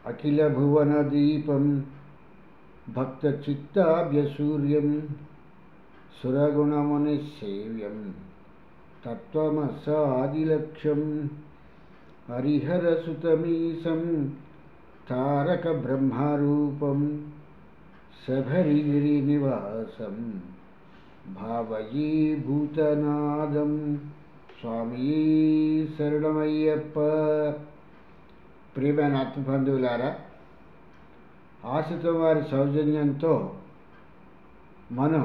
అఖిల భువన దీపం భక్త చిత్తాభ్యసూర్యం సురగుణముని సేవ్యం తత్వమసాదిలక్ష్యం హరిహరసుతమీశం తారక బ్రహ్మరూపం శబరిగిరి నివాసం భావయీ భూతనాదం. స్వామి శరణమయ్యప్ప. ప్రియమైన ఆత్మబంధువులారా, ఆశతో వారి సౌజన్యంతో మనం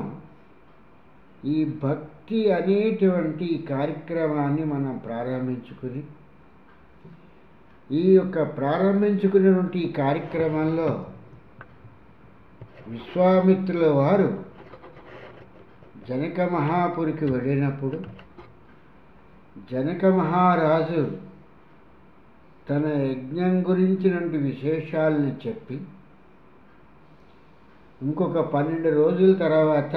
ఈ భక్తి అనేటువంటి కార్యక్రమాన్ని మనం ప్రారంభించుకుని ఈ ప్రారంభించుకున్నటువంటి ఈ కార్యక్రమంలో విశ్వామిత్రుల వారు జనక మహాపురికి వెళ్ళినప్పుడు జనక మహారాజు తన యజ్ఞం గురించినటువంటి విశేషాలను చెప్పి ఇంకొక 12 రోజుల తర్వాత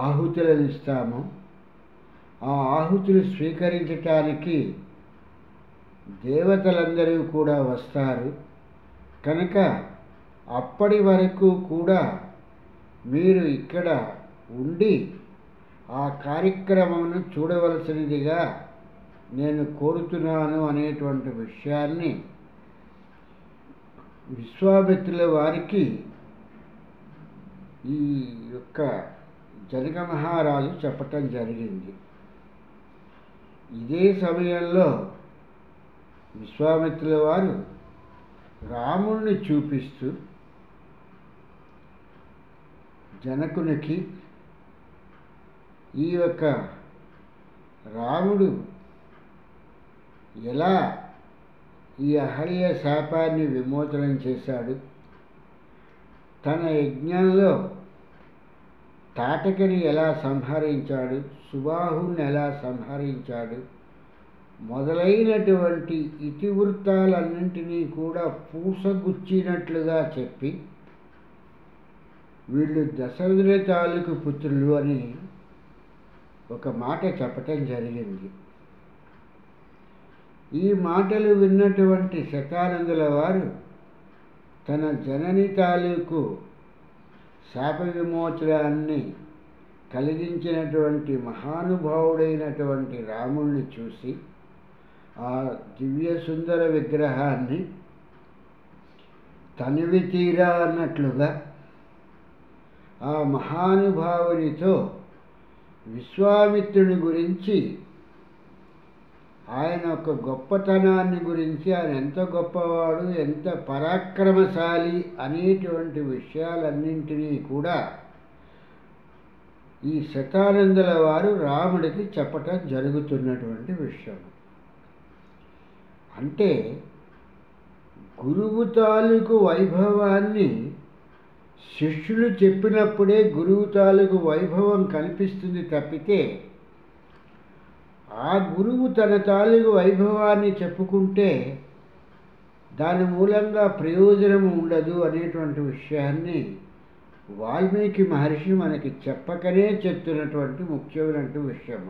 ఆహుతులను ఇస్తాము, ఆ ఆహుతులు స్వీకరించటానికి దేవతలందరూ కూడా వస్తారు కనుక అప్పటి వరకు కూడా మీరు ఇక్కడ ఉండి ఆ కార్యక్రమమును చూడవలసినదిగా నేను కోరుతున్నాను అనేటువంటి విషయాన్ని విశ్వామిత్రుల వారికి ఈ జనక మహారాజు చెప్పటం జరిగింది. ఇదే సమయంలో విశ్వామిత్రుల వారు రాముణ్ణి చూపిస్తూ జనకునికి ఈ రాముడు ఎలా ఈ అహల్య శాపాన్ని విమోచనం చేశాడు, తన యజ్ఞంలో తాటకిని ఎలా సంహరించాడు, సుబాహుని ఎలా సంహరించాడు మొదలైనటువంటి ఇతివృత్తాలన్నింటినీ కూడా పూసగుచ్చినట్లుగా చెప్పి వీళ్ళు దశరథుని తాలూకు పుత్రులు అని ఒక మాట చెప్పటం జరిగింది. ఈ మాటలు విన్నటువంటి శతానందుల వారు తన జనని తాలూకు శాప విమోచనాన్ని కలిగించినటువంటి మహానుభావుడైనటువంటి రాముణ్ణి చూసి ఆ దివ్య సుందర విగ్రహాన్ని తనివి తీరా అన్నట్లుగా ఆ మహానుభావునితో విశ్వామిత్రుని గురించి, ఆయన గొప్పతనాన్ని గురించి, ఆయన ఎంత గొప్పవాడు, ఎంత పరాక్రమశాలి అనేటువంటి విషయాలన్నింటినీ కూడా ఈ శతానందుల వారు రాముడికి చెప్పటం జరుగుతున్నటువంటి విషయం. అంటే గురువు తాలూకు వైభవాన్ని శిష్యులు చెప్పినప్పుడే గురువు తాలూకు వైభవం కనిపిస్తుంది తప్పితే ఆ గురువు తన తాలూకు వైభవాన్ని చెప్పుకుంటే దాని మూలంగా ప్రయోజనం ఉండదు అనేటువంటి విషయాన్ని వాల్మీకి మహర్షి మనకి చెప్పకనే చెప్తున్నటువంటి ముఖ్యమైనటువంటి విషయం.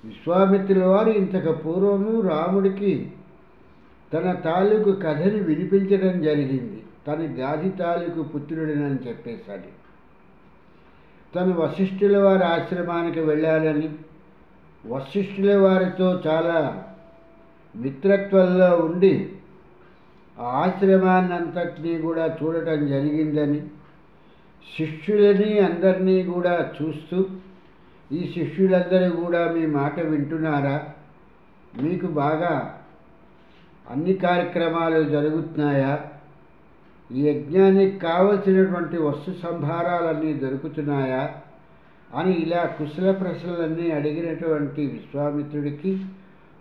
విశ్వామిత్రుల వారు ఇంతకు పూర్వము రాముడికి తన తాలూకు కథని వినిపించడం జరిగింది. తన గాది తాలూకు పుత్రుడినని చెప్పేసరి తను వశిష్ఠుల వారి ఆశ్రమానికి వెళ్ళాలని, వశిష్ఠుల వారితో చాలా మిత్రత్వంలో ఉండి ఆ ఆశ్రమాన్ని అంతటినీ కూడా చూడటం జరిగిందని, శిష్యులని అందరినీ కూడా చూస్తూ ఈ శిష్యులందరూ కూడా మీ మాట వింటున్నారా, మీకు బాగా అన్ని కార్యక్రమాలు జరుగుతున్నాయా, ఈ యజ్ఞానికి కావలసినటువంటి వస్తు సంభారాలన్నీ దొరుకుతున్నాయా అని ఇలా కుశల ప్రశ్నలన్నీ అడిగినటువంటి విశ్వామిత్రుడికి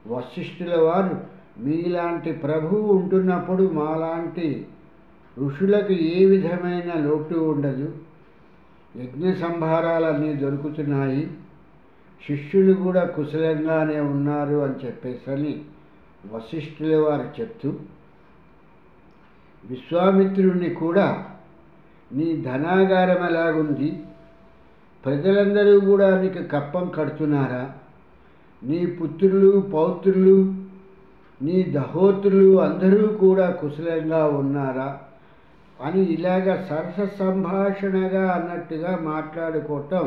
వశిష్ఠుల వారు మీలాంటి ప్రభువు ఉంటున్నప్పుడు మాలాంటి ఋషులకు ఏ విధమైన లోటు ఉండదు, యజ్ఞ సంభారాలన్నీ దొరుకుతున్నాయి, శిష్యులు కూడా కుశలంగానే ఉన్నారు అని చెప్పేసని వశిష్ఠుల వారు చెప్తూ విశ్వామిత్రుడిని కూడా నీ ధనాగారం ఎలాగుంది, ప్రజలందరూ కూడా నీకు కప్పం కడుతున్నారా, నీ పుత్రులు పౌత్రులు నీ దహోతులు అందరూ కూడా కుశలంగా ఉన్నారా అని ఇలాగ సరస సంభాషణగా అన్నట్టుగా మాట్లాడుకోవటం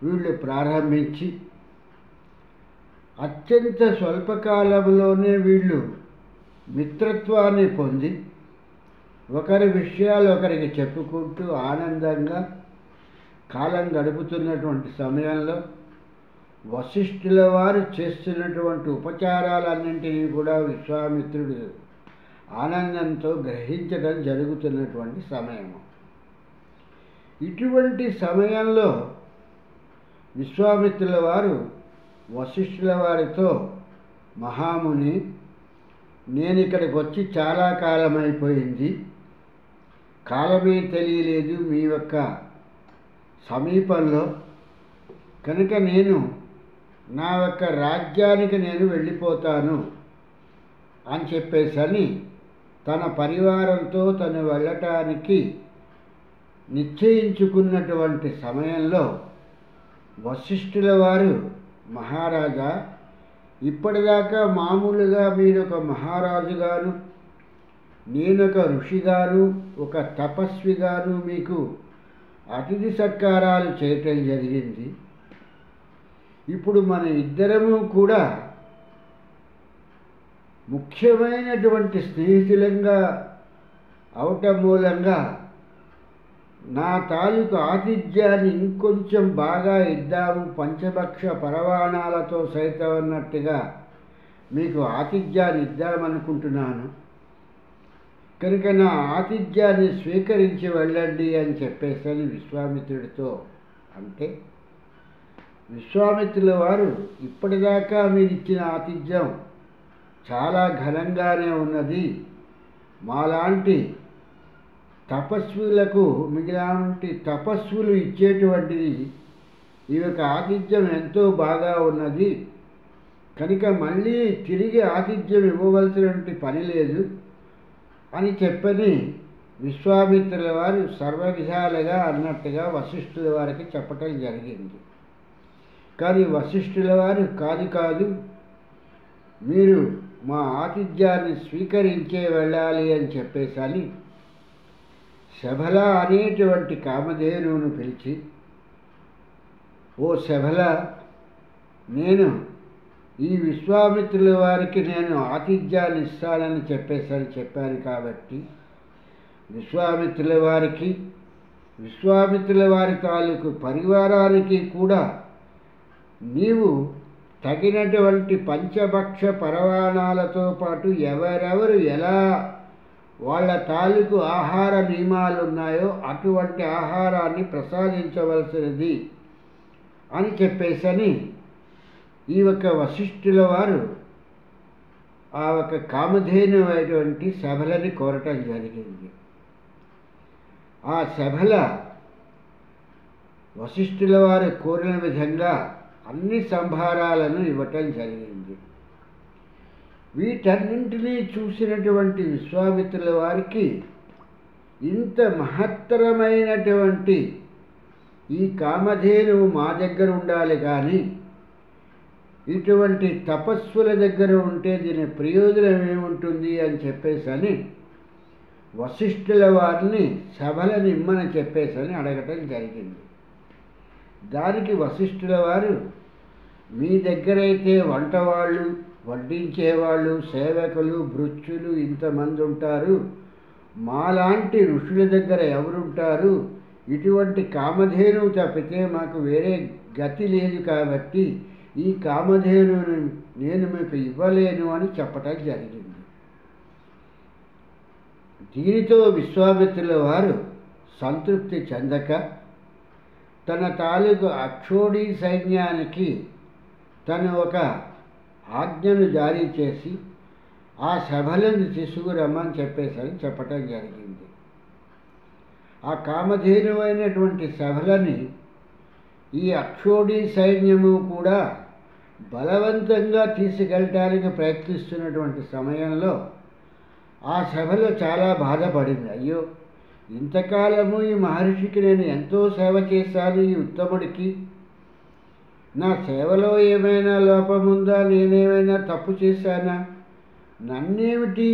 వీళ్ళు ప్రారంభించి అత్యంత స్వల్పకాలంలోనే వీళ్ళు మిత్రత్వాన్ని పొంది ఒకరి విషయాలు ఒకరికి చెప్పుకుంటూ ఆనందంగా కాలం గడుపుతున్నటువంటి సమయంలో వశిష్ఠుల వారు చేస్తున్నటువంటి ఉపచారాలన్నింటినీ కూడా విశ్వామిత్రుడు ఆనందంతో గ్రహించడం జరుగుతున్నటువంటి సమయము. ఇటువంటి సమయంలో విశ్వామిత్రుల వారు వశిష్ఠుల వారితో, మహాముని, నేను ఇక్కడికి వచ్చి చాలా కాలం అయిపోయింది, కాలమే తెలియలేదు మీ యొక్క సమీపంలో, కనుక నేను నా యొక్క రాజ్యానికి నేను వెళ్ళిపోతాను అని చెప్పేసని తన పరివారంతో తను వెళ్ళటానికి నిశ్చయించుకున్నటువంటి సమయంలో వశిష్ఠుల వారు, మహారాజా, ఇప్పటిదాకా మామూలుగా మీరు ఒక మహారాజుగాను, నేనొక ఋషిగాను, ఒక తపస్విగాను మీకు అతిథి సత్కారాలు చేయటం జరిగింది. ఇప్పుడు మన ఇద్దరము కూడా ముఖ్యమైనటువంటి స్నేహితులంగా అవటం మూలంగా నా తాలూకు ఆతిథ్యాన్ని ఇంకొంచెం బాగా ఇద్దాము, పంచభక్ష పరవాణాలతో సైతం అన్నట్టుగా మీకు ఆతిథ్యాన్ని ఇద్దామనుకుంటున్నాను, కనుక నా ఆతిథ్యాన్ని స్వీకరించి వెళ్ళండి అని చెప్పేసని విశ్వామిత్రుడితో అంటే, విశ్వామిత్రుల వారు, ఇప్పటిదాకా మీరు ఇచ్చిన ఆతిథ్యం చాలా ఘనంగానే ఉన్నది, మాలాంటి తపస్వులకు, మిగిలాంటి తపస్సులు ఇచ్చేటువంటిది ఈ యొక్క ఆతిథ్యం ఎంతో బాగా ఉన్నది, కనుక మళ్ళీ తిరిగి ఆతిథ్యం ఇవ్వవలసినటువంటి పని లేదు అని చెప్పని విశ్వామిత్రుల వారు సర్వవిధాలుగా అన్నట్టుగా వశిష్ఠుల వారికి చెప్పటం జరిగింది. కానీ వశిష్ఠుల వారు, కాదు, మీరు మా ఆతిథ్యాన్ని స్వీకరించే వెళ్ళాలి అని చెప్పేసని శబల అనేటువంటి కామధేనువును పిలిచి, ఓ శబల, నేను ఈ విశ్వామిత్రుల వారికి నేను ఆతిథ్యాన్ని ఇస్తానని చెప్పాను కాబట్టి విశ్వామిత్రుల వారికి, విశ్వామిత్రుల వారి తాలూకు పరివారానికి కూడా నీవు తగినటువంటి పంచభక్ష పరవాణాలతో పాటు ఎవరెవరు ఎలా వాళ్ళ తాలూకు ఆహార నియమాలు ఉన్నాయో అటువంటి ఆహారాన్ని ప్రసాదించవలసినది అని చెప్పేసని ఈ యొక్క వశిష్ఠుల వారు ఆ ఒక కామధేను అయినటువంటి శబలని కోరటం జరిగింది. ఆ శబల వశిష్ఠుల వారు కోరిన విధంగా అన్ని సంభారాలను ఇవ్వటం జరిగింది. వీటన్నింటినీ చూసినటువంటి విశ్వామిత్రుల వారికి ఇంత మహత్తరమైనటువంటి ఈ కామధేనువు మా దగ్గర ఉండాలి, కానీ ఇటువంటి తపస్సుల దగ్గర ఉంటే దీని ప్రయోజనం ఏముంటుంది అని చెప్పేసని వశిష్ఠుల వారిని సభలని ఇమ్మని చెప్పేసని అడగటం జరిగింది. దానికి వశిష్ఠుల వారు, మీ దగ్గరైతే వంటవాళ్ళు, వడ్డించేవాళ్ళు, సేవకులు, భృత్యులు ఇంతమంది ఉంటారు, మాలాంటి ఋషుల దగ్గర ఎవరుంటారు, ఇటువంటి కామధేనువు తప్పితే మాకు వేరే గతి లేదు, కాబట్టి ఈ కామధేనువును నేను మీకు ఇవ్వలేను అని చెప్పటం జరిగింది. దీనితో విశ్వామిత్రుల వారు సంతృప్తి చెందక తన తాలూకు అక్షోణీ సైన్యానికి తను ఒక ఆజ్ఞను జారీ చేసి ఆ సభలను తీసుకురమ్మని చెప్పేసరి చెప్పటం జరిగింది. ఆ కామధేనువైనటువంటి సభలని ఈ అక్షోణీ సైన్యము కూడా బలవంతంగా తీసుకెళ్ళటానికి ప్రయత్నిస్తున్నటువంటి సమయంలో ఆ సభలో చాలా బాధపడింది. అయ్యో, ఇంతకాలము ఈ మహర్షికి నేను ఎంతో సేవ చేశాను, ఈ ఉత్తముడికి నా సేవలో ఏమైనా లోపముందా, నేనేమైనా తప్పు చేశానా, నన్నేమిటి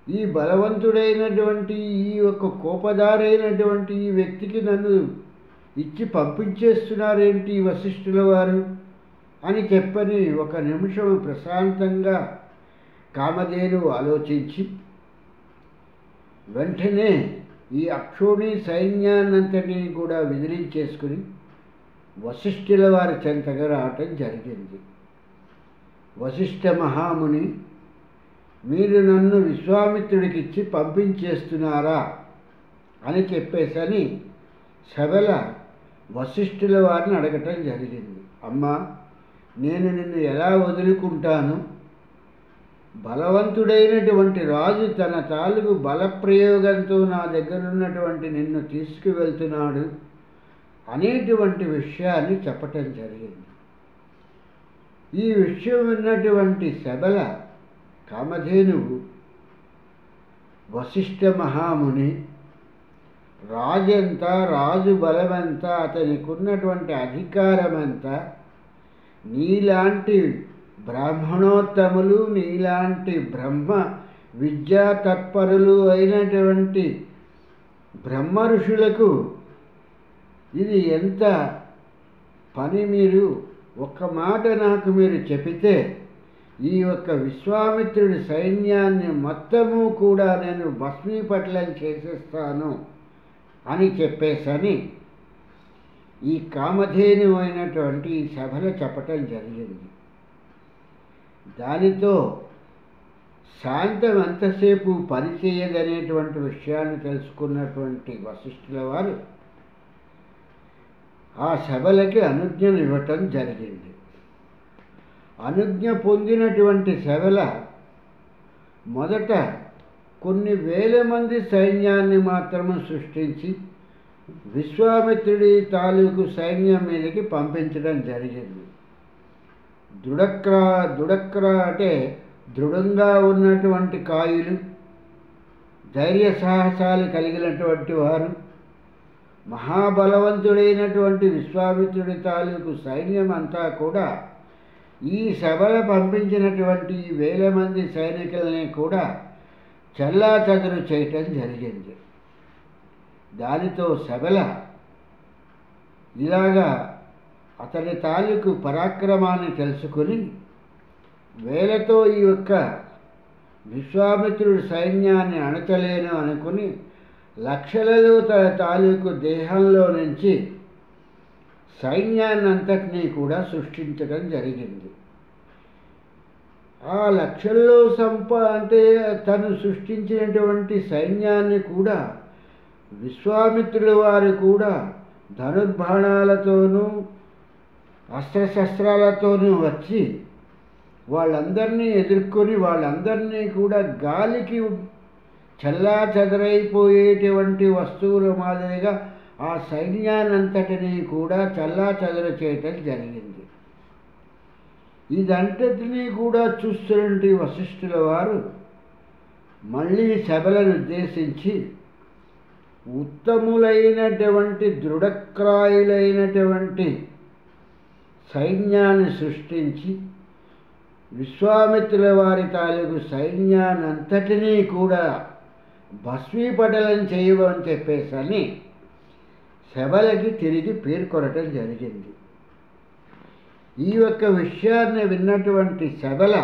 ఈ బలవంతుడైనటువంటి ఈ యొక్క కోపదారైనటువంటి ఈ వ్యక్తికి నన్ను ఇచ్చి పంపించేస్తున్నారేంటి వశిష్ఠుల వారు అని చెప్పని ఒక నిమిషం ప్రశాంతంగా కామధేనువు ఆలోచించి వెంటనే ఈ అక్షోణి సైన్యాన్నంతటినీ కూడా విదిలించేసుకుని వశిష్ఠుల వారి చెంతగా రావటం జరిగింది. వశిష్ఠ మహాముని, మీరు నన్ను విశ్వామిత్రుడికిచ్చి పంపించేస్తున్నారా అని చెప్పేసని శబల వశిష్ఠుల వారిని అడగటం జరిగింది. అమ్మా, నేను నిన్ను ఎలా వదులుకుంటాను? బలవంతుడైనటువంటి రాజు తన తాలూకు బలప్రయోగంతో నా దగ్గర ఉన్నటువంటి నిన్ను తీసుకువెళ్తున్నాడు అనేటువంటి విషయాన్ని చెప్పటం జరిగింది. ఈ విషయం విన్నటువంటి శబల కామధేనువు వశిష్ఠ మహాముని, రాజంతా, రాజు బలమంతా, అతనికి ఉన్నటువంటి అధికారమంతా నీలాంటి బ్రాహ్మణోత్తములు, నీలాంటి బ్రహ్మ విద్యా తత్పరులు అయినటువంటి బ్రహ్మ ఋషులకు ఇది ఎంత పని! మీరు ఒక్క మాట నాకు మీరు చెబితే ఈ యొక్క విశ్వామిత్రుడి సైన్యాన్ని మొత్తము కూడా నేను భస్మీపట్లం చేసేస్తాను అని చెప్పేసని ఈ కామధేను అయినటువంటి ఈ సభలో చెప్పటం జరిగింది. దానితో శాంతం ఎంతసేపు పనిచేయదనేటువంటి విషయాన్ని తెలుసుకున్నటువంటి వశిష్ఠుల వారు ఆ సభలకి అనుజ్ఞను ఇవ్వటం జరిగింది. అనుజ్ఞ పొందినటువంటి సభల మొదట కొన్ని వేల మంది సైన్యాన్ని మాత్రమే సృష్టించి విశ్వామిత్రుడి తాలూకు సైన్యం మీదకి పంపించడం జరిగింది. దుడక్ర అంటే దృఢంగా ఉన్నటువంటి కాయులు, ధైర్య సాహసాలు కలిగినటువంటి వారు, మహాబలవంతుడైనటువంటి విశ్వామిత్రుడి తాలూకు సైన్యం అంతా కూడా ఈ సభలో పంపించినటువంటి వేల మంది సైనికులని కూడా చెల్లాచెదరు చేయటం జరిగింది. దానితో శబల ఇలాగా అతని తాలూకు పరాక్రమాన్ని తెలుసుకుని వేలతో ఈ యొక్క విశ్వామిత్రుడి సైన్యాన్ని అణచలేను అనుకుని లక్షలలో తన తాలూకు దేహంలో నుంచి సైన్యాన్నంతటినీ కూడా సృష్టించడం జరిగింది. ఆ లక్షల్లో అంటే తను సృష్టించినటువంటి సైన్యాన్ని కూడా విశ్వామిత్రుల వారు కూడా ధనుర్బాణాలతోనూ అస్త్రశస్త్రాలతోనూ వచ్చి వాళ్ళందరినీ ఎదుర్కొని వాళ్ళందరినీ కూడా గాలికి చల్లాచెదరైపోయేటువంటి వస్తువుల మాదిరిగా ఆ సైన్యాన్నంతటినీ కూడా చల్లాచెదరు చేయటం జరిగింది. ఇదంతటినీ కూడా చూస్తున్నటువంటి వశిష్ఠుల వారు మళ్ళీ సభలను ఉద్దేశించి ఉత్తములైనటువంటి దృఢక్రాయులైనటువంటి సైన్యాన్ని సృష్టించి విశ్వామిత్రుల వారి తాలూకు సైన్యాన్నంతటినీ కూడా భస్మీపటలం చేయమని చెప్పేసని సభలకి తిరిగి పేర్కొనటం జరిగింది. ఈ యొక్క విషయాన్ని విన్నటువంటి సభల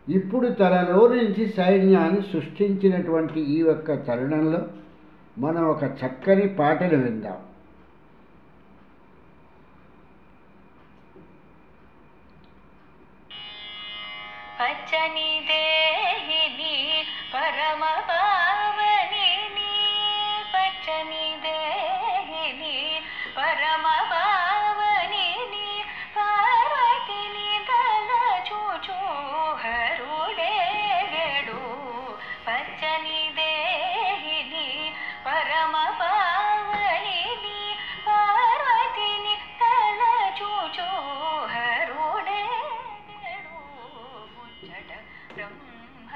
ఇప్పుడు తనలో నుంచి సైన్యాన్ని సృష్టించినటువంటి ఈ యొక్క తరుణంలో మనం ఒక చక్కని పాటను విందాం. పచ్చని దేహిని పరమ పావనిని, పచ్చని దేహిని పరమ పావనిని, పార్వతిని తలచుచు హరుడేగడు. పచ్చని దేహిని పరమ పావనిని, పార్వతిని తలచుచు హరుడేగడు. ముచ్చట బ్రహ్మ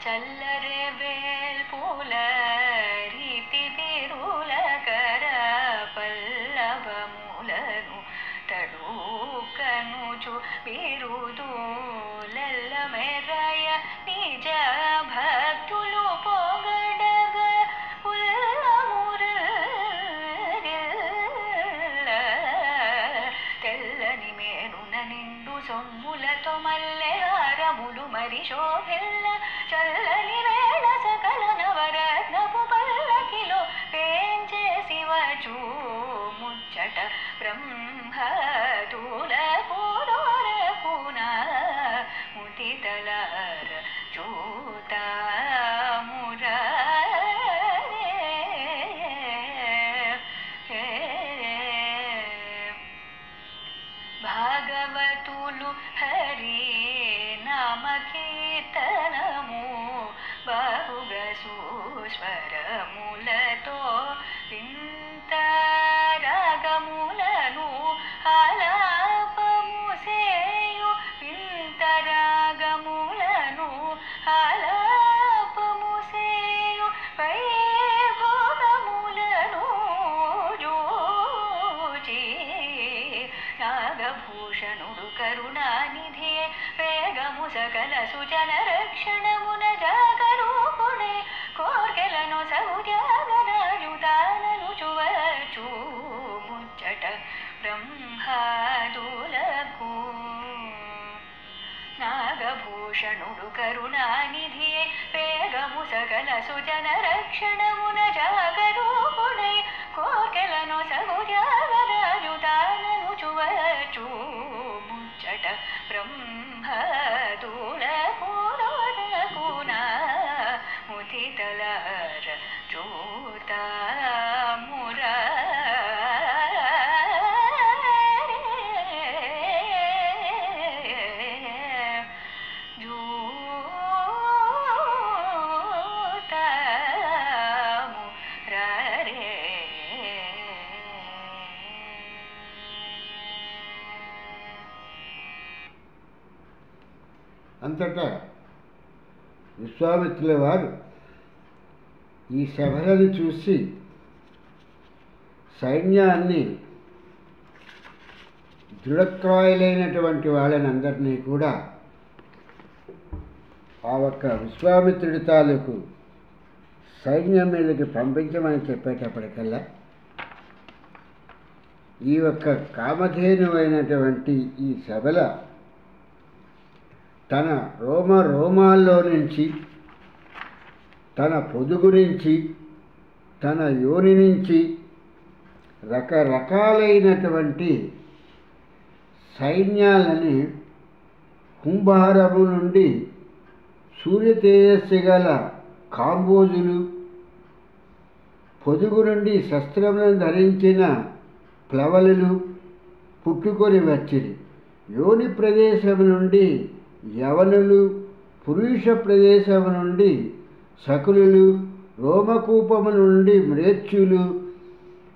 చల్లరే వేల్పుల రీతి తిరుల కర పల్లవములను తడుకనుచు బిరుదులెల్ల మెరయ నిజ భక్తులు పొగడగ తెల్లని మేరున నిండు సొమ్ములతో మల్లె హారములు మరి శోభిల్ల చల్లని వేళ సకల నవరత్నపు పల్లకిలో పేంచేసి వచ్చు ముచ్చట బ్రహ్మతులకు దొరకునా ముదితలార చూత భాగవతులు హరి నామ కీర్తనము బాహుగ సుస్వరములతో వింత రాగములను ఆలాపము సేయు వింత రాగములను ఆలాపము సేయు వైభోగములను జూచి నాగభూషణుడు కరుణానిధియే వేగము సకల సుజన రక్షణమున జాగరూపుడే కోర్కెలను సౌజాగరాజు తానను చువచ్చు ముచ్చట బ్రహ్మాదులకు నాగభూషణుడు కరుణానిధియే వేగము సకల సుజన రక్షణమున జాగరూపుడే కోర్కెలను సౌజాగరాజు తానను చువచ్చు ముచ్చట బ్రహ్మదులకు దొరకునా ముదితలార చూత అంతటా విశ్వామిత్రుల వారు ఈ సభలను చూసి సైన్యాన్ని దృఢక్రాయులైనటువంటి వాళ్ళని అందరినీ కూడా ఆ ఒక్క విశ్వామిత్రుడి తాలూకు సైన్యం మీదకి పంపించమని చెప్పేటప్పటికల్లా ఈ ఒక్క కామధేనువైనటువంటి ఈ సభల తన రోమాల్లో నుంచి తన పొదుగు నుంచి తన యోని నుంచి రకరకాలైనటువంటి సైన్యాలని కుంభారము నుండి సూర్య తేజస్సు గల కాంబోజులు పొదుగు నుండి శస్త్రములను ధరించిన ప్లవలులు పుట్టుకొని వచ్చిరి. యోని ప్రదేశం నుండి యవనులు, పురుష ప్రదేశం నుండి శకులు, రోమకూపము నుండి మ్రేచ్చులు,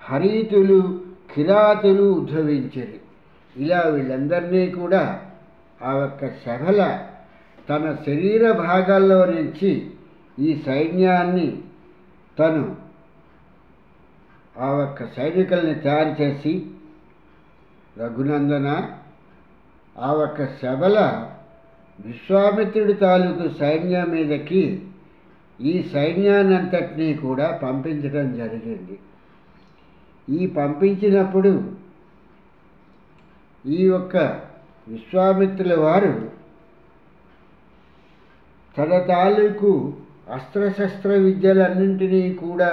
హరీతులు, కిరాతులు ఉద్భవించిరి. ఇలా వీళ్ళందరినీ కూడా ఆ ఒక్క సభల తన శరీర భాగాల్లో నుంచి ఈ సైన్యాన్ని తను ఆ ఒక్క సైనికుల్ని తయారు చేసి, రఘునందన ఆ ఒక్క సభల విశ్వామిత్రుడి తాలూకు సైన్యం మీదకి ఈ సైన్యాన్నంతటినీ కూడా పంపించడం జరిగింది. ఈ పంపించినప్పుడు ఈ యొక్క విశ్వామిత్రుల వారు తన తాలూకు అస్త్రశస్త్ర విద్యలన్నింటినీ కూడా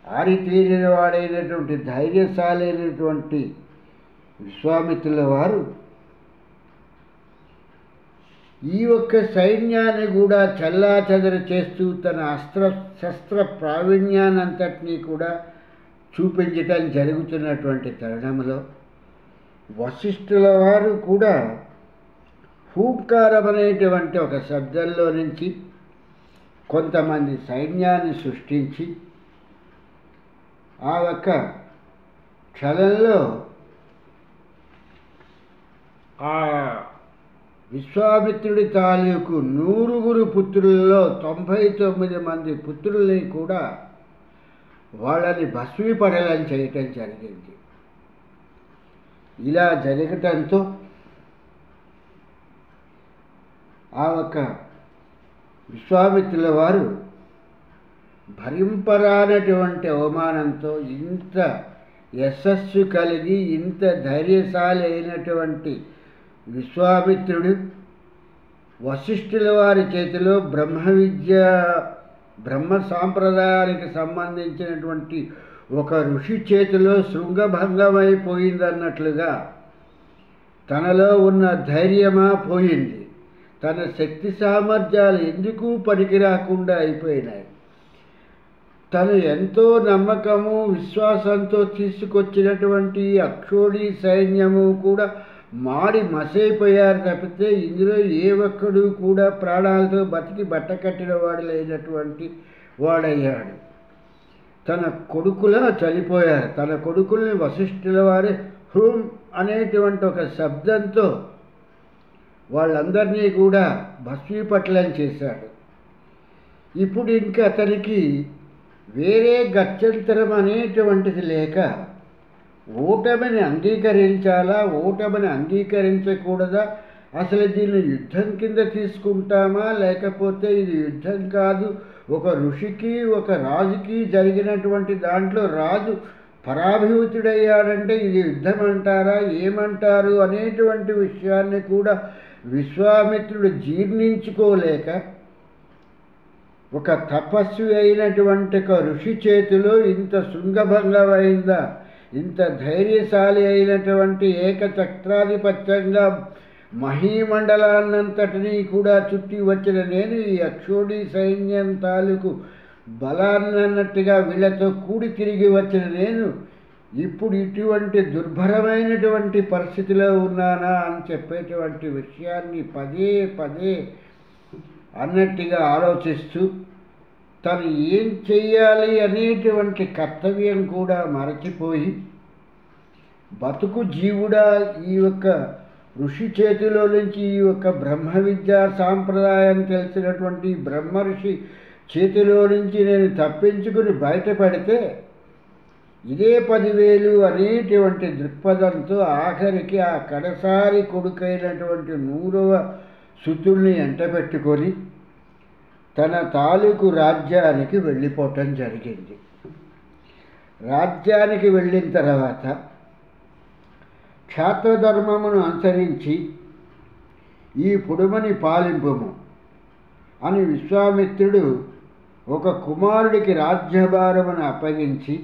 ఆరితేరిన వాడైనటువంటి ధైర్యశాలైనటువంటి విశ్వామిత్రుల వారు ఈ ఒక్క సైన్యాన్ని కూడా చల్లాచెదరు చేస్తూ తన అస్త్రశస్త్ర ప్రావీణ్యాన్నంతటినీ కూడా చూపించటం జరుగుతున్నటువంటి తరుణంలో వశిష్ఠుల వారు కూడా హూంకారం అనేటువంటి ఒక శబ్దంలో నుంచి కొంతమంది సైన్యాన్ని సృష్టించి ఆ ఒక్క క్షణంలో ఆ విశ్వామిత్రుడి తాలూకు 100 పుత్రులలో 99 మంది పుత్రుల్ని కూడా వాళ్ళని భస్మీపడలం చేయటం జరిగింది. ఇలా జరగటంతో ఆ ఒక్క విశ్వామిత్రుల వారు భరింపరానటువంటి అవమానంతో ఇంత యశస్సు కలిగి ఇంత ధైర్యశాలి అయినటువంటి విశ్వామిత్రుడు వశిష్ఠుల వారి చేతిలో బ్రహ్మ సాంప్రదాయానికి సంబంధించినటువంటి ఒక ఋషి చేతిలో శృంగభంగమైపోయిందన్నట్లుగా తనలో ఉన్న ధైర్యమా పోయింది. తన శక్తి సామర్థ్యాలు ఎందుకు పనికి రాకుండా అయిపోయినాయి. తను ఎంతో నమ్మకము విశ్వాసంతో తీసుకొచ్చినటువంటి అక్షోణి సైన్యము కూడా మాడి మసైపోయారు తప్పితే ఇందులో ఏ ఒక్కడు కూడా ప్రాణాలతో బతికి బట్టకట్టిన వాడు లేనటువంటి వాడయ్యాడు. తన కొడుకులా చనిపోయారు. తన కొడుకుల్ని వశిష్ఠుల వారే హూం అనేటువంటి ఒక శబ్దంతో వాళ్ళందరినీ కూడా భస్మీపట్లం చేశాడు. ఇప్పుడు ఇంకా అతనికి వేరే గత్యంతరం అనేటువంటిది లేక ఓటమిని అంగీకరించాలా, ఓటమిని అంగీకరించకూడదా, అసలు దీన్ని యుద్ధం కింద తీసుకుంటామా లేకపోతే ఇది యుద్ధం కాదు, ఒక ఋషికి ఒక రాజుకి జరిగినటువంటి దాంట్లో రాజు పరాభూతుడయ్యాడంటే ఇది యుద్ధం అంటారా ఏమంటారు అనేటువంటి విషయాన్ని కూడా విశ్వామిత్రుడు జీర్ణించుకోలేక ఒక తపస్వి అయినటువంటి ఒక ఋషి చేతిలో ఇంత శృంగభంగమైందా, ఇంత ధైర్యశాలి అయినటువంటి ఏకచక్రాధిపత్యంగా మహీమండలాన్నంతటినీ కూడా చుట్టి వచ్చిన నేను ఈ అక్షోణి సైన్యం తాలూకు బలాన్నట్టుగా వీళ్ళతో కూడి తిరిగి వచ్చిన నేను ఇప్పుడు ఇటువంటి దుర్భరమైనటువంటి పరిస్థితిలో ఉన్నానా అని చెప్పేటువంటి విషయాన్ని పదే పదే అన్నట్టుగా ఆలోచిస్తూ తను ఏం చెయ్యాలి అనేటువంటి కర్తవ్యం కూడా మరచిపోయి బతుకు జీవుడా ఈ యొక్క ఋషి చేతిలో నుంచి ఈ యొక్క బ్రహ్మ విద్యా సాంప్రదాయం తెలిసినటువంటి బ్రహ్మ ఋషి చేతిలో నుంచి నేను తప్పించుకుని బయటపడితే ఇదే 10,000 అనేటువంటి దృక్పథంతో ఆఖరికి ఆ కడసారి కొడుకైనటువంటి 100వ సుతుల్ని ఎంటబెట్టుకొని తన తాలూకు రాజ్యానికి వెళ్ళిపోవటం జరిగింది. రాజ్యానికి వెళ్ళిన తర్వాత క్షాత్రధర్మమును అనుసరించి ఈ పుడుమని పాలింపుము అని విశ్వామిత్రుడు ఒక కుమారుడికి రాజ్యభారమును అప్పగించి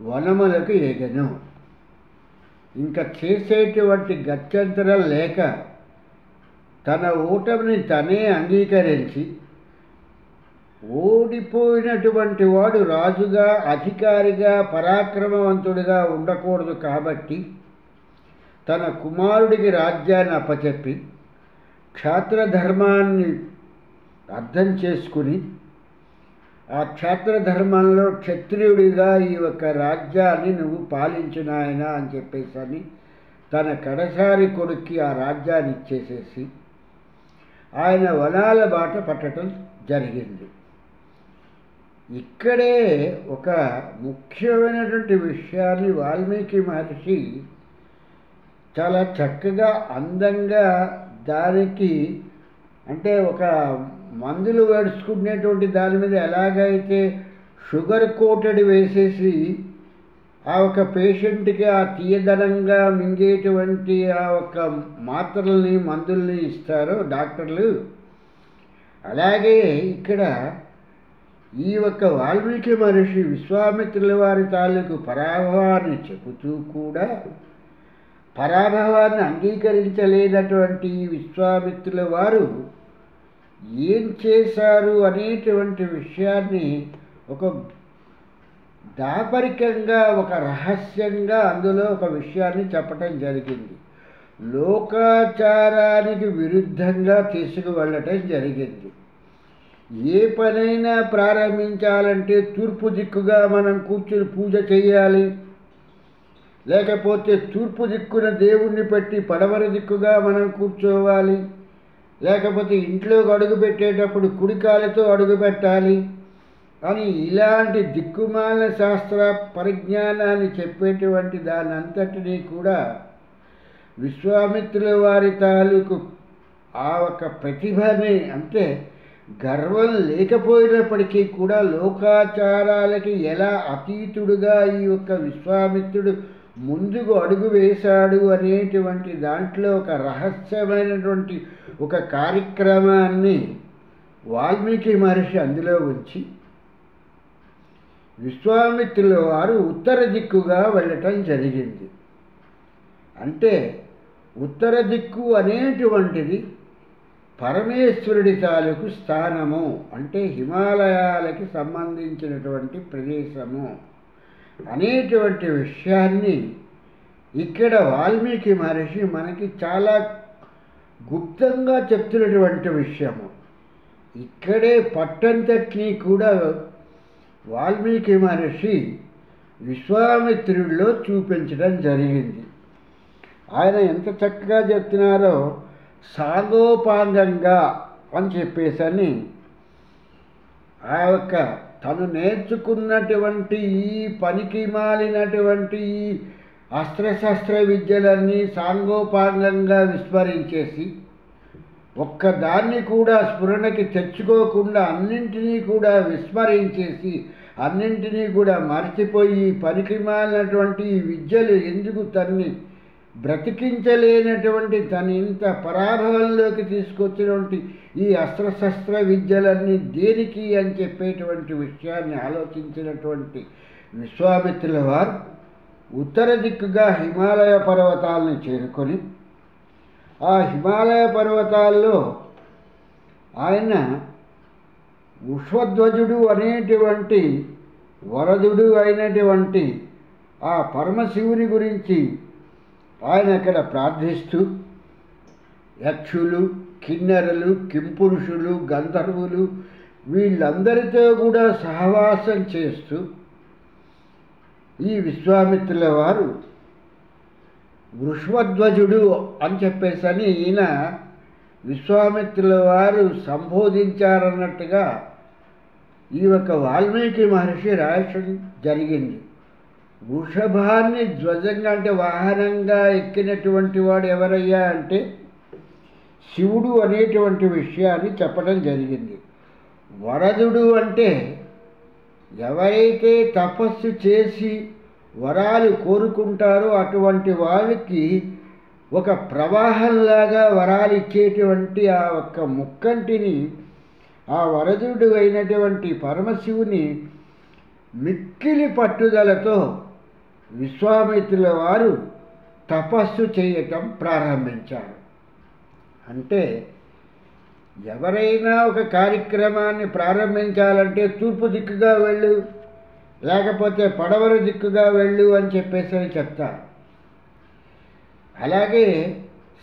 వనములకు ఎగను. ఇంకా చేసేటువంటి గత్యంతరం లేక తన ఓటమిని తనే అంగీకరించి ఓడిపోయినటువంటి వాడు రాజుగా అధికారిగా పరాక్రమవంతుడిగా ఉండకూడదు కాబట్టి తన కుమారుడికి రాజ్యాన్ని అప్పచెప్పి క్షాత్రధర్మాన్ని అర్థం చేసుకుని ఆ క్షాత్రధర్మంలో క్షత్రియుడిగా ఈ యొక్క రాజ్యాన్ని నువ్వు పాలించునాయన అని చెప్పేసి తన కడసారి కొడుక్కి ఆ రాజ్యాన్ని ఇచ్చేసేసి ఆయన వనాల బాట పట్టడం జరిగింది. ఇక్కడే ఒక ముఖ్యమైనటువంటి విషయాన్ని వాల్మీకి మహర్షి చాలా చక్కగా అందంగా దానికి అంటే ఒక మందులు వేడుచుకునేటువంటి దాని మీద ఎలాగైతే షుగర్ కోటెడ్ వేసేసి ఆ ఒక పేషెంట్కి ఆ తీయదనంగా మింగేటువంటి ఆ ఒక మాత్రల్ని మందుల్ని ఇస్తారో డాక్టర్లు, అలాగే ఇక్కడ ఈ యొక్క వాల్మీకి మహర్షి విశ్వామిత్రుల వారి తాలూకు పరాభవాన్ని చెబుతూ కూడా పరాభవాన్ని అంగీకరించలేనటువంటి విశ్వామిత్రుల వారు ఏం చేశారు అనేటువంటి విషయాన్ని ఒక దాపరికంగా ఒక రహస్యంగా అందులో ఒక విషయాన్ని చెప్పటం జరిగింది. లోకాచారానికి విరుద్ధంగా తీసుకువెళ్ళటం జరిగింది. ఏ పనైనా ప్రారంభించాలంటే తూర్పు దిక్కుగా మనం కూర్చుని పూజ చేయాలి, లేకపోతే తూర్పు దిక్కున దేవుణ్ణి పెట్టి పడమర దిక్కుగా మనం కూర్చోవాలి, లేకపోతే ఇంట్లోకి అడుగు పెట్టేటప్పుడు కుడికాలతో అడుగు పెట్టాలి అని ఇలాంటి దిక్కుమాల శాస్త్ర పరిజ్ఞానాన్ని చెప్పేటువంటి దాని అంతటినీ కూడా విశ్వామిత్రుల వారి తాలూకు ఆ ఒక ప్రతిభని, అంటే గర్వం లేకపోయినప్పటికీ కూడా లోకాచారాలకి ఎలా అతీతుడుగా ఈ యొక్క విశ్వామిత్రుడు ముందుకు అడుగు వేశాడు అనేటువంటి దాంట్లో ఒక రహస్యమైనటువంటి ఒక కార్యక్రమాన్ని వాల్మీకి మహర్షి అందులో ఉంచి విశ్వామిత్రుల వారు ఉత్తర దిక్కుగా వెళ్ళటం జరిగింది. అంటే ఉత్తర దిక్కు అనేటువంటిది పరమేశ్వరుడి తాలూకు స్థానము, అంటే హిమాలయాలకి సంబంధించినటువంటి ప్రదేశము అనేటువంటి విషయాన్ని ఇక్కడ వాల్మీకి మహర్షి మనకి చాలా గుప్తంగా చెప్తున్నటువంటి విషయము. ఇక్కడే పట్టంతటినీ కూడా వాల్మీకి మహర్షి విశ్వామిత్రుడిలో చూపించడం జరిగింది. ఆయన ఎంత చక్కగా చెప్తున్నారో సాంగోపాంగంగా అని చెప్పేసని ఆ యొక్క తను నేర్చుకున్నటువంటి ఈ పనికి మాలినటువంటి ఈ అస్త్రశస్త్ర విద్యలన్నీ సాంగోపాంగంగా విస్మరించేసి ఒక్కదాన్ని కూడా స్ఫురణకి తెచ్చుకోకుండా అన్నింటినీ కూడా విస్మరించేసి అన్నింటినీ కూడా మర్చిపోయి పనికి మాలినటువంటి ఈ విద్యలు ఎందుకు తన్ని బ్రతికించలేనటువంటి తను ఇంత పరాభవంలోకి తీసుకొచ్చినటువంటి ఈ అస్త్రశస్త్ర విద్యలన్నీ దేనికి అని చెప్పేటువంటి విషయాన్ని ఆలోచించినటువంటి విశ్వామిత్రుల వారు ఉత్తర దిక్కుగా హిమాలయ పర్వతాలను చేరుకొని ఆ హిమాలయ పర్వతాల్లో ఆయన ఉష్వధ్వజుడు అనేటువంటి వరదుడు అయినటువంటి ఆ పరమశివుని గురించి ఆయన అక్కడ ప్రార్థిస్తూ యక్షులు, కిన్నెరలు, కింపురుషులు, గంధర్వులు వీళ్ళందరితో కూడా సహవాసం చేస్తూ ఈ విశ్వామిత్రుల వారు వృషధ్వజుడు అని చెప్పేసని ఈయన విశ్వామిత్రుల వారు సంబోధించారన్నట్టుగా ఈ యొక్క వాల్మీకి మహర్షి రాయటం జరిగింది. వృషభాన్ని ధ్వజంగా అంటే వాహనంగా ఎక్కినటువంటి వాడు ఎవరయ్యా అంటే శివుడు అనేటువంటి విషయాన్ని చెప్పడం జరిగింది. వరదుడు అంటే ఎవరైతే తపస్సు చేసి వరాలు కోరుకుంటారో అటువంటి వాళ్ళకి ఒక ప్రవాహంలాగా వరాలు ఇచ్చేటువంటి ఆ ఒక్క ముక్కంటిని ఆ వరదుడు అయినటువంటి పరమశివుని మిక్కిలి పట్టుదలతో విశ్వామిత్రుల వారు తపస్సు చేయటం ప్రారంభించారు. అంటే ఎవరైనా ఒక కార్యక్రమాన్ని ప్రారంభించాలంటే తూర్పు దిక్కుగా వెళ్ళు, లేకపోతే పడమర దిక్కుగా వెళ్ళు అని చెప్పేసి చెప్తారు. అలాగే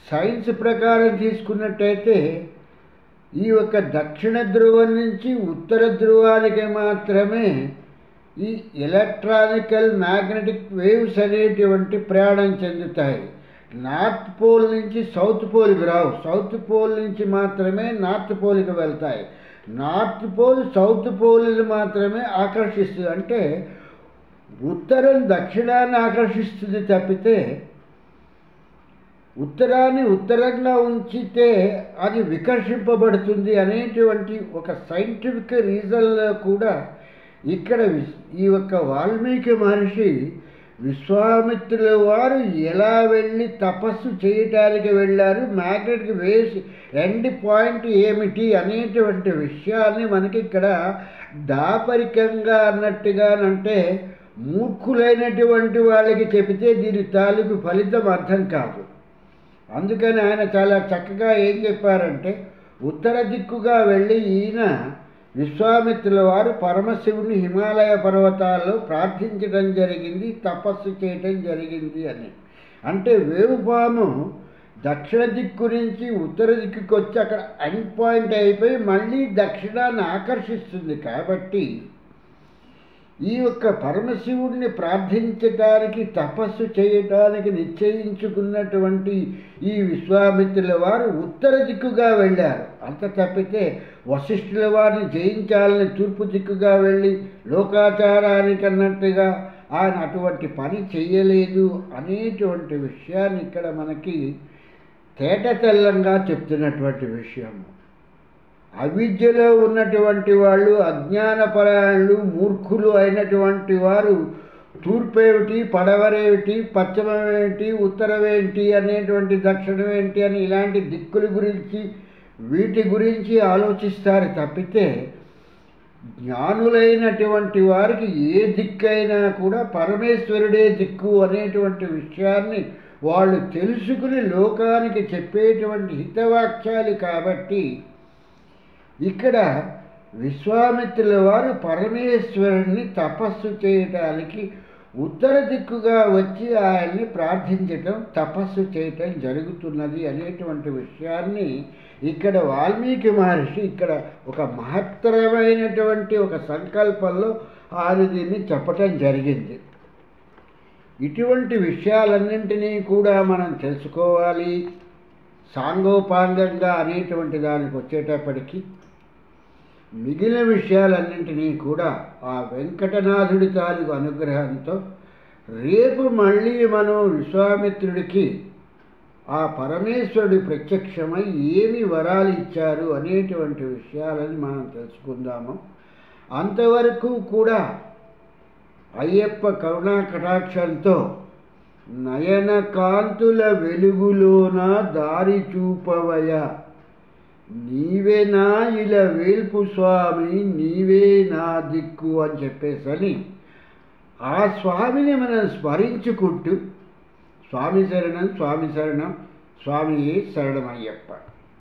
సైన్స్ ప్రకారం తీసుకున్నట్టయితే ఈ యొక్క దక్షిణ ధ్రువం నుంచి ఉత్తర ధ్రువానికి మాత్రమే ఈ ఎలక్ట్రానికల్ మ్యాగ్నెటిక్ వేవ్స్ అనేటువంటి ప్రయాణం చెందుతాయి. నార్త్ పోల్ నుంచి సౌత్ పోల్కి రావు, సౌత్ పోల్ నుంచి మాత్రమే నార్త్ పోల్కి వెళ్తాయి. నార్త్ పోల్ సౌత్ పోల్ని మాత్రమే ఆకర్షిస్తుంది. అంటే ఉత్తరం దక్షిణాన్ని ఆకర్షిస్తుంది తప్పితే ఉత్తరాన్ని ఉత్తరంగా ఉంచితే అది వికర్షింపబడుతుంది అనేటువంటి ఒక సైంటిఫిక్ రీజన్లో కూడా ఇక్కడ ఈ యొక్క వాల్మీకి మహర్షి విశ్వామిత్రుల వారు ఎలా వెళ్ళి తపస్సు చేయటానికి వెళ్ళారు, మ్యాగ్నెటిక్ వేవ్స్ ఎండ్ పాయింట్ ఏమిటి అనేటువంటి విషయాన్ని మనకి ఇక్కడ దాపరికంగా అన్నట్టుగానంటే మూర్ఖులైనటువంటి వాళ్ళకి చెబితే దీని తాలూకు ఫలితం అర్థం కాదు. అందుకని ఆయన చాలా చక్కగా ఏం చెప్పారంటే ఉత్తర దిక్కుగా వెళ్ళి ఈయన విశ్వామిత్రుల వారు పరమశివుని హిమాలయ పర్వతాల్లో ప్రార్థించడం జరిగింది, తపస్సు చేయటం జరిగింది అని. అంటే వేవుపాము దక్షిణ దిక్కు నుంచి ఉత్తర దిక్కుకి వచ్చి అక్కడ ఎండ్ పాయింట్ అయిపోయి మళ్ళీ దక్షిణాన్ని ఆకర్షిస్తుంది. కాబట్టి ఈ యొక్క పరమశివుడిని ప్రార్థించటానికి తపస్సు చేయటానికి నిశ్చయించుకున్నటువంటి ఈ విశ్వామిత్రుల వారు ఉత్తర దిక్కుగా వెళ్ళారు. అంత తప్పితే వశిష్ఠుల వారిని జయించాలని తూర్పు దిక్కుగా వెళ్ళి లోకాచారానికి అన్నట్టుగా ఆయన అటువంటి పని చేయలేదు అనేటువంటి విషయాన్ని ఇక్కడ మనకి తేటతెల్లంగా చెప్తున్నటువంటి విషయము. అవిద్యలో ఉన్నటువంటి వాళ్ళు, అజ్ఞానపరాయణులు, మూర్ఖులు అయినటువంటి వారు తూర్పేమిటి, పడవరేమిటి, పశ్చిమమేంటి, ఉత్తరమేంటి అనేటువంటి దక్షిణమేంటి అని ఇలాంటి దిక్కుల గురించి వీటి గురించి ఆలోచిస్తారు తప్పితే జ్ఞానులైనటువంటి వారికి ఏ దిక్కైనా కూడా పరమేశ్వరుడే దిక్కు అనేటువంటి విషయాన్ని వాళ్ళు తెలుసుకుని లోకానికి చెప్పేటువంటి హితవాక్యాలు కాబట్టి ఇక్కడ విశ్వామిత్రుల వారు పరమేశ్వరుణ్ణి తపస్సు చేయటానికి ఉత్తర దిక్కుగా వచ్చి ఆయన్ని ప్రార్థించటం, తపస్సు చేయటం జరుగుతున్నది అనేటువంటి విషయాన్ని ఇక్కడ వాల్మీకి మహర్షి ఇక్కడ ఒక మహత్తరమైనటువంటి ఒక సంకల్పంలో ఆయన దీన్ని చెప్పటం జరిగింది. ఇటువంటి విషయాలన్నింటినీ కూడా మనం తెలుసుకోవాలి. సాంగోపాంగంగా అనేటువంటి దానికి వచ్చేటప్పటికీ మిగిలిన విషయాలన్నింటినీ కూడా ఆ వెంకటనాథుడి తాలూకు అనుగ్రహంతో రేపు మళ్ళీ మనం విశ్వామిత్రుడికి ఆ పరమేశ్వరుడు ప్రత్యక్షమై ఏమి వరాలు ఇచ్చారు అనేటువంటి విషయాలని మనం తెలుసుకుందాము. అంతవరకు కూడా అయ్యప్ప కరుణా కటాక్షంతో నయన కాంతుల వెలుగులోన దారి చూపవయ, నీవే నా ఇల వేల్పు స్వామి, నీవే నా దిక్కు అని చెప్పేసని ఆ స్వామిని మనం స్మరించుకుంటూ స్వామి శరణం, స్వామి శరణం, స్వామియే శరణమయ్యప్ప.